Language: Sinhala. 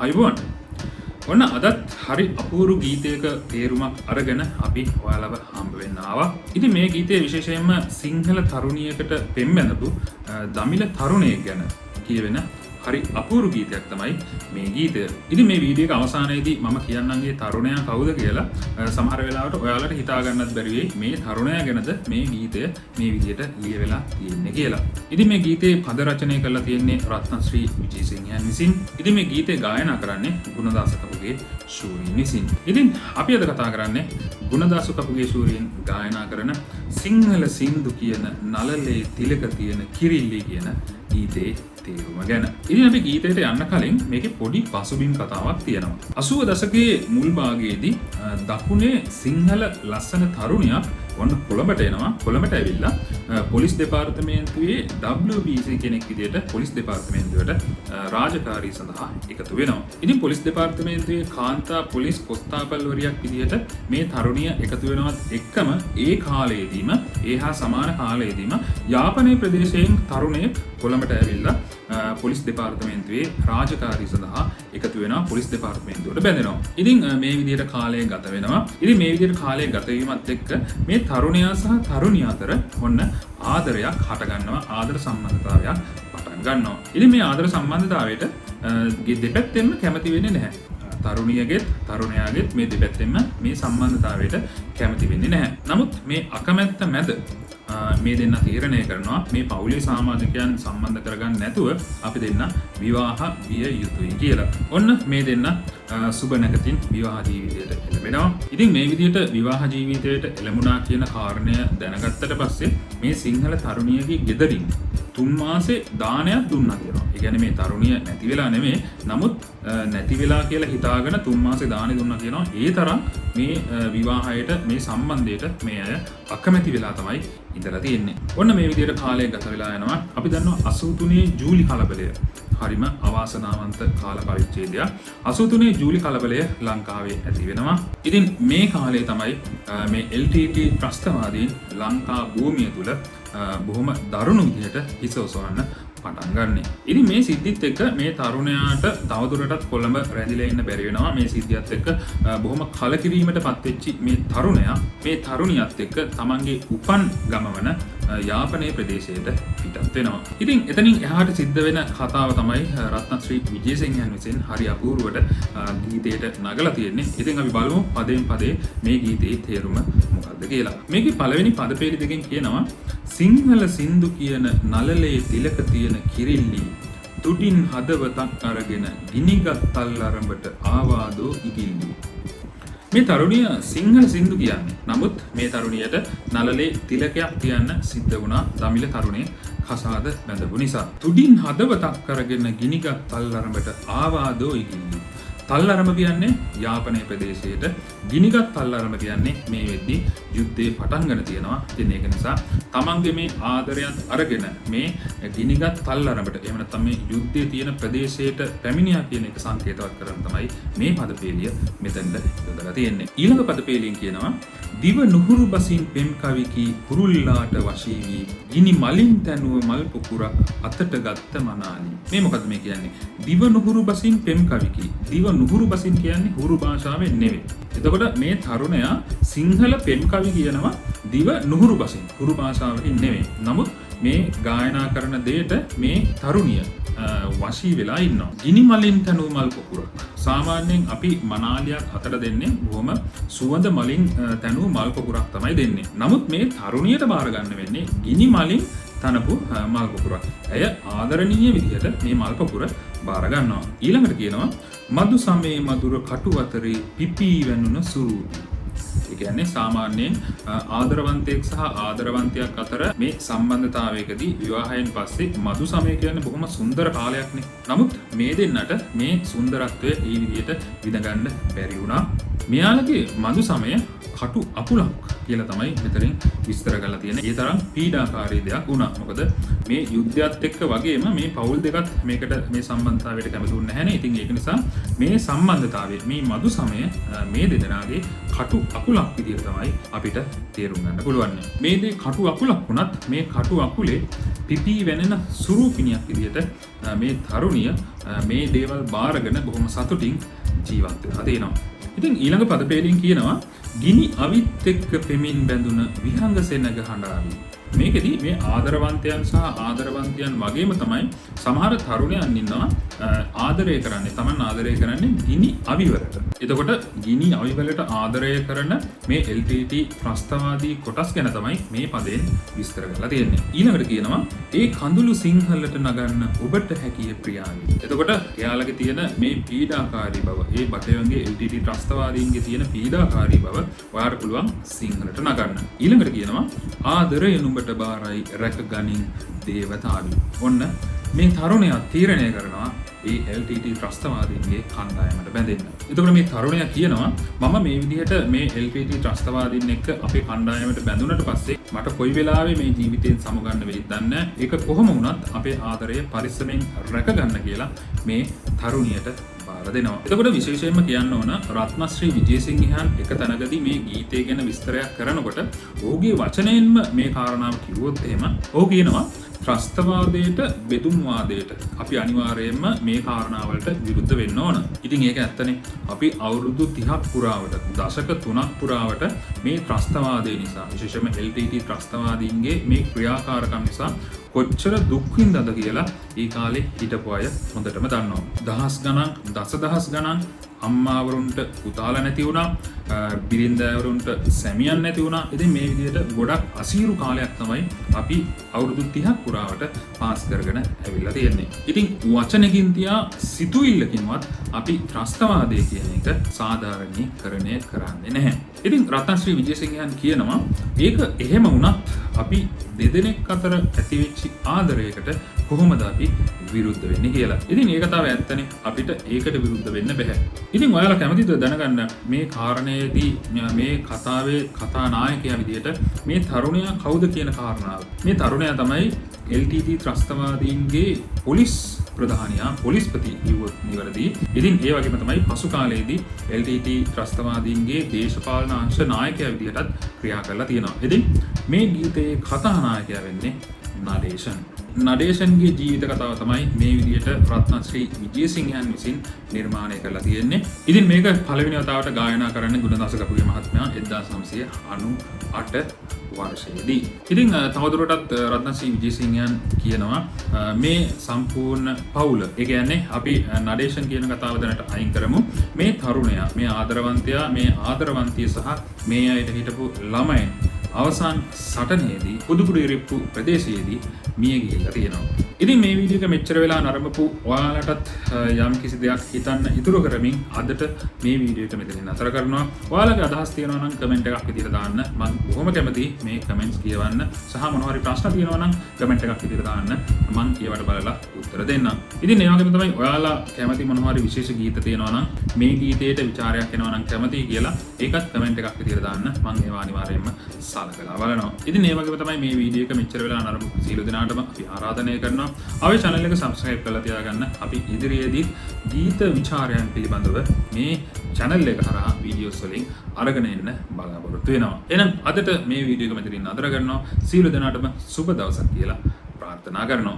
අයිබෝන් ඔන්න අදත් හරි අපූරු ගීතයක තේරුමක් අරගෙන අපි ඔයාලව හම්බ වෙන්න ආවා. ඉතින් මේ ගීතය විශේෂයෙන්ම සිංහල තරුණියකට පෙම්බැඳපු දමිළ තරුණයෙක් ගැන කියවෙන හරි අපූරු ගීතයක් තමයි මේ ගීතය. ඉතින් මේ වීඩියෝ එක අවසානයේදී මම කියන්නන්ගේ තරුණයා කවුද කියලා සමහර වෙලාවට ඔයාලට හිතා ගන්නත් බැරි වෙයි මේ තරුණයා ගැනද මේ ගීතය මේ විදිහට ලියවිලා තියෙන්නේ කියලා. ඉතින් මේ ගීතේ පද රචනය කරලා තියෙන්නේ රත්නශ්‍රී විජේසිංහයන් විසින්. ඉතින් මේ ගීතේ ගායනා කරන්නේ ගුණදාස කපුගේ ශූරීන් විසින්. ඉතින් අපි අද කතා කරන්නේ ගුණදාස කපුගේ ශූරීන් ගායනා කරන සිංහල සින්දු කියන නළලේ තිලක තියෙන කිරිල්ලි කියන ගීතේ තේරුම ගැන. ඉතින් අපි ගීතයට යන්න කලින් මේකේ පොඩි පසුබිම් කතාවක් තියෙනවා. 80 දශකයේ මුල් භාගයේදී දකුණේ සිංහල ලස්සන තරුණියක් වන්න කොළඹට එනවා. කොළඹට ඇවිල්ලා පොලිස් දෙපාර්තමේන්තුවේ WBC කෙනෙක් විදියට පොලිස් දෙපාර්තමේන්තුවට රාජකාරී සඳහා එකතු වෙනවා. ඉතින් පොලිස් දෙපාර්තමේන්තුවේ කාන්තා පොලිස් කොස්තාපල්වරියක් විදියට මේ තරුණිය එකතු වෙනවත් එක්කම ඒ කාලයේදීම හා සමාන කාලයේදීම යාපනයේ ප්‍රදේශයෙන් තරුණයෙක් කොළඹට ඇවිල්ලා පොලිස් දෙපාර්තමේන්තුවේ රාජකාරී සඳහා එකතු වෙනවා. පොලිස් දෙපාර්තමේන්තුවට බැඳෙනවා. ඉතින් මේ විදියට කාලය ගත වෙනවා. ඉතින් මේ විදියට කාලය ගත වීමත් එක්ක මේ තරුණයා සහ තරුණිය අතර ඔන්න ආදරයක් හට ගන්නවා. ආදර සම්බන්ධතාවයක් පටන් ගන්නවා. ඉතින් මේ ආදර සම්බන්ධතාවයට දෙපැත්තෙන්ම කැමති වෙන්නේ නැහැ. තරුණියගෙත් තරුණයාගෙත් මේ දෙපැත්තෙන්ම මේ සම්බන්ධතාවයට කැමති වෙන්නේ නැහැ. නමුත් මේ අකමැත්ත මැද මේ දෙන්න තීරණය කරනවා මේ පවුලේ සමාජිකයන් සම්බන්ධ කරගන්න නැතුව අපි දෙන්න විවාහ විය යුතුයි කියලා. ඔන්න මේ දෙන්න සුබ නැකතින් විවාහ ජීවිතයට එළඹෙනවා. ඉතින් මේ විදිහට විවාහ ජීවිතයට එළඹුණා කියන කාරණය දැනගත්තට පස්සේ මේ සිංහල තරුණියගේ ගෙදරින් 3 මාසේ දානයක් දුන්නා කියනවා. ඒ කියන්නේ මේ තරුණිය නැති වෙලා නෙමෙයි. නමුත් නැති වෙලා කියලා හිතාගෙන 3 මාසේ දානෙ දුන්නා කියනවා. ඒ තරම් මේ විවාහයට මේ සම්බන්ධයට මේ අය අකමැති වෙලා තමයි ඉඳලා තියෙන්නේ. ඔන්න මේ විදිහට කාලය ගත වෙලා යනවා. අපි දන්නවා 83 ජූලි කලබලය. හරිම අවාසනාවන්ත කාල පරිච්ඡේදයක්. 83 ජූලි කලබලය ලංකාවේ ඇති වෙනවා. ඉතින් මේ කාලේ තමයි මේ LTT ත්‍රස්තවාදීන් ලංකා භූමිය තුල බොහොම දරුණු විදිහට හිස ඔසවන්න පටන් ගන්න. ඉතින් මේ සිද්ධිත් එක්ක මේ තරුණයාට තවදුරටත් කොළඹ රැඳිලා ඉන්න බැරි වෙනවා. මේ සිද්ධියත් එක්ක බොහොම කලකිරීමට පත් වෙච්ච මේ තරුණයා මේ තරුණියත් එක්ක තමන්ගේ උපන් ගමවන යාපනයේ ප්‍රදේශයට පිටත් වෙනවා. ඉතින් එතනින් එහාට සිද්ධ වෙන කතාව තමයි රත්නශ්‍රී විජේසිංහයන් විසින් හරි අපූර්වට ගීතයට නගලා තියෙන්නේ. ඉතින් අපි බලමු පදයෙන් පදේ මේ ගීතයේ තේරුම මොකක්ද කියලා. මේකේ පළවෙනි පද පෙළ දෙකෙන් කියනවා සිංහල සින්දු කියන නළලේ තිලක තියෙන කිරිල්ලි තුඩින් හදවතක් අරගෙන ගිනිගත් තල් අරඹට ආවාදෝ ඉගිල්ලි. මේ තරුණිය සිංහල සින්දු කියන්නේ. නමුත් මේ තරුණියට නළලේ තිලකයක් තියන්න සිද්ධ වුණා දමිළ තරුණේ කසාද බැඳපු නිසා. තුඩින් හදවතක් අරගෙන ගිනිගත් තල් අරඹට ආවාදෝ ඉගිල්ලි. තල් අරඹ කියන්නේ යාපනයේ ප්‍රදේශයට, ගිනිගත් තල් අරඹ කියන්නේ මේ වෙද්දී යුද්ධේ පටන් ගන්න තියෙනවා. ඉතින් ඒක නිසා තමන්ගේ මේ ආදරයත් අරගෙන මේ ගිනිගත් තල් අරඹට එහෙම නැත්නම් මේ යුද්ධයේ තියෙන ප්‍රදේශයට පැමිණියා කියන එක සංකේතවත් කරන තමයි මේ පදපේලිය මෙතෙන්ද යොදලා තියෙන්නේ. ඊළඟ පදපේලියෙන් කියනවා දිව නුහුරු බසින් පෙම් කවිකී කුරුල්ලාට වශී වී ගිනි මලින් තැනුව මල් පුකුරක් අතට ගත්ත මනාලි. මේ මොකද්ද මේ කියන්නේ? දිව නුහුරු බසින් පෙම් කවිකී. දිව නුහුරු බසින් කියන්නේ හුරු භාෂාවෙන් නෙවෙයි. එතකොට මේ තරුණයා සිංහල පෙම් කවි කියනවා දිව නුහුරු බසින් හුරු භාෂාවකින් නෙවෙයි. නමුත් මේ ගායනා කරන දෙයට මේ තරුණිය වශී වෙලා ඉන්නවා. ගිනි මලින් තැනුව මල් පුකුරක්. සාමාන්‍යයෙන් අපි මනාලියක් අතට දෙන්නේ බොහොම සුවඳ මලින් තැනුව මල් පුකුරක් තමයි දෙන්නේ. නමුත් මේ තරුණියට බාර ගන්න වෙන්නේ ගිනි මලින් තනපු මල් පුකුරක්. ඇය ආදරණීය විදිහට මේ මල් පුකුර බාර ගන්නවා. ඊළඟට කියනවා මදු සමේ මధుර කටු අතරේ පිපී වැනුන සුරූපී. ඒ කියන්නේ සාමාන්‍යයෙන් ආදරවන්තයෙක් සහ ආදරවන්තයක් අතර මේ සම්බන්ධතාවයකදී විවාහයෙන් පස්සේ මදු සමය කියන්නේ බොහොම සුන්දර කාලයක්නේ. නමුත් මේ දෙන්නට මේ සුන්දරත්වය ඒ විදිහට විඳ ගන්න බැරි වුණා. මෙයාලගේ මදු සමය කටු අපුලක් කියලා තමයි මෙතනින් විස්තර කරලා තියෙන්නේ. ඒ තරම් පීඩාකාරී දෙයක් වුණා. මොකද මේ යුද්ධයත් එක්ක වගේම මේ පෞල් දෙකත් මේකට මේ සම්බන්ධතාවයට කැමතුන්නේ නැහැ නේ. ඉතින් ඒක නිසා මේ සම්බන්ධතාවය මේ මදු සමය මේ දෙදෙනාගේ කටු අකුලක් විදිහට තමයි අපිට තේරුම් ගන්න පුළුවන්. මේ දේ කටු අකුලක් වුණත් මේ කටු අකුලේ පිපී වෙනෙන සුරූපිනියක් විදිහට මේ තරුණිය මේ දේවල් බාරගෙන බොහොම සතුටින් ජීවත් වෙනවා දෙනවා. ඉතින් ඊළඟ පදපේලින් කියනවා ගිනි අවිත් එක්ක පෙමින් බැඳුන විහංග සෙනග හඬාවි. මේකෙදි මේ ආදරවන්තයන් සහ ආදරවන්තියන් වගේම තමයි සමහර තරුණයන් ඉන්නවා ආදරය කරන්නේ තමන් ආදරය කරන්නේ ගිනි අවිවලට. එතකොට ගිනි අවිවලට ආදරය කරන මේ LTT ත්‍රස්තවාදී කොටස් ගැන තමයි මේ පදයෙන් විස්තර කරලා තියෙන්නේ. ඊළඟට කියනවා ඒ කඳුළු සිංහලට නගන්න ඔබට හැකිය ප්‍රියාවි. එතකොට එයාලගේ තියෙන මේ පීඩාකාරී බව, ඒ බටයන්ගේ LTT ත්‍රස්තවාදීන්ගේ තියෙන පීඩාකාරී බව ඔයාලට පුළුවන් සිංහලට නගන්න. ඊළඟට කියනවා ආදරය නුඹට බාරයි රැක ගනින් දේවතාවි. ඔන්න මේ තරුණයා තීරණය කරනවා ඒ LTT ත්‍රස්තවාදීන්ගේ කණ්ඩායමට බැඳෙන්න. එතකොට මේ තරුණයා කියනවා මම මේ විදිහට මේ LTT ත්‍රස්තවාදීන් එක්ක අපේ කණ්ඩායමට බැඳුනට පස්සේ මට කොයි වෙලාවෙ මේ ජීවිතයෙන් සමුගන්න වෙයිද දන්නේ නැහැ. ඒක කොහොම වුණත් අපේ ආදරය පරිස්සමෙන් රැක ගන්න කියලා මේ තරුණියට බාර දෙනවා. එතකොට විශේෂයෙන්ම කියන්න ඕන රත්නශ්‍රී විජේසිංහයන් එක තැනකදී මේ ගීතය ගැන විස්තරයක් කරනකොට ඔහුගේ වචනයෙන්ම මේ කාරණාව කිව්වොත් එහෙම ඔහු කියනවා ත්‍රස්තවාදයට බෙදුම්වාදයට අපි අනිවාර්යයෙන්ම මේ කාරණාවලට විරුද්ධ වෙන්න ඕන. ඉතින් ඒක ඇත්තනේ. අපි අවුරුදු 30ක් පුරාවට දශක 3ක් පුරාවට මේ ත්‍රස්තවාදය නිසා විශේෂයෙන්ම LTT ත්‍රස්තවාදීන්ගේ මේ ක්‍රියාකාරකම් නිසා කොච්චර දුක් විඳද කියලා ඒ කාලේ හිටපු අය හොඳටම දන්නවා. දහස් ගණන්, දසදහස් ගණන් අම්මාවරුන්ට පුතාලා නැති වුණා, බිරින්දෑවරුන්ට සැමියන් නැති වුණා. ඉතින් මේ විදිහට ගොඩක් අසීරු කාලයක් තමයි අපි අවුරුදු 30ක් පුරාවට පාස් කරගෙන ඇවිල්ලා තියෙන්නේ. ඉතින් වචනකින් තියා සිතුවිල්ලකින්වත් අපි ත්‍රස්තවාදය කියන එක සාධාරණීකරණය කරන්නේ නැහැ. ඉතින් රත්නශ්‍රී විජේසිංහයන් කියනවා ඒක එහෙම වුණත් අපි දෙදෙනෙක් අතර ඇතිවෙච්ච ආදරයකට කොහොමද අපි විරුද්ධ වෙන්නේ කියලා. ඉතින් ඒක තමයි ඇත්තනේ. අපිට ඒකට විරුද්ධ වෙන්න බෑ. ඉතින් ඔයාලා කැමතිද දැනගන්න මේ කාරණේදී මේ කතාවේ කතානායකයා විදිහට මේ තරුණයා කවුද කියන කාරණාව. මේ තරුණයා තමයි LTT ත්‍රස්තවාදීන්ගේ පොලිස් ප්‍රධානියා, පොලිස්පති කිව්වොත් නිවැරදි. ඉතින් ඒ වගේම තමයි පසු කාලයේදී LTT ත්‍රස්තවාදීන්ගේ දේශපාලන අංශ නායකයා විදිහටත් ක්‍රියා කරලා තියෙනවා. ඉතින් මේ ගීතයේ කතානායකයා වෙන්නේ නඩේෂන්. නඩේෂන්ගේ ජීවිත කතාව තමයි මේ විදිහට රත්නශ්‍රී විජේසිංහයන් විසින් නිර්මාණය කරලා තියෙන්නේ. ඉතින් මේක පළවෙනි වතාවට ගායනා කරන්නේ ගුණදාස කපුගේ මහත්මයා 1998 වර්ෂයේදී. ඉතින් තවදුරටත් රත්නශ්‍රී විජේසිංහයන් කියනවා මේ සම්පූර්ණ පවුල, ඒ කියන්නේ අපි නඩේෂන් කියන කතාව දැනට අයින් කරමු. මේ තරුණයා, මේ ආදරවන්තයා, මේ ආදරවන්තිය සහ මේ අයට හිටපු ළමයින් අවසාන සටනේදී පුදුකුඩිරිප්පු ප්‍රදේශයේදී මිය ගිහිල්ලා තියෙනවා. ඉතින් මේ වීඩියෝ එක මෙච්චර වෙලා නරඹපු ඔයාලටත් යම් කිසි දෙයක් හිතන්න ඉතුරු කරමින් අදට මේ වීඩියෝ එක මෙතනින් නතර කරනවා. ඔයාලගේ අදහස් තියෙනවා නම් කමෙන්ට් එකක් විදිහට දාන්න. මම බොහොම කැමතියි මේ කමෙන්ට්ස් කියවන්න. සහ මොනවා හරි ප්‍රශ්න තියෙනවා නම් කමෙන්ට් එකක් විදිහට දාන්න. මම කියවට බලලා උත්තර දෙන්නම්. ඉතින් ඒ වගේම තමයි ඔයාලා කැමති මොනවා හරි විශේෂ ගීත තියෙනවා නම් මේ ගීතයට විචාරයක් එනවා නම් කැමතියි කියලා ඒකත් කමෙන්ට් එකක් විදිහට දාන්න. මම ඒවා අනිවාර්යයෙන්ම සලකලා බලනවා. ඉතින් මේ වගේම තමයි මේ වීඩියෝ එක මෙච්චර වෙලා නරඹපු සියලු දෙනාටම අපි ආරාධනය කරනවා අපේ channel එක subscribe කරලා තියාගන්න. අපි ඉදිරියේදී ගීත විචාරයන් පිළිබඳව මේ channel එක හරහා වීඩියෝස් වලින් අරගෙන එන්න බලාපොරොත්තු වෙනවා. එහෙනම් අදට මේ වීඩියෝ එක මෙතනින් නතර කරනවා. සියලු දෙනාටම සුබ දවසක් කියලා ප්‍රාර්ථනා කරනවා.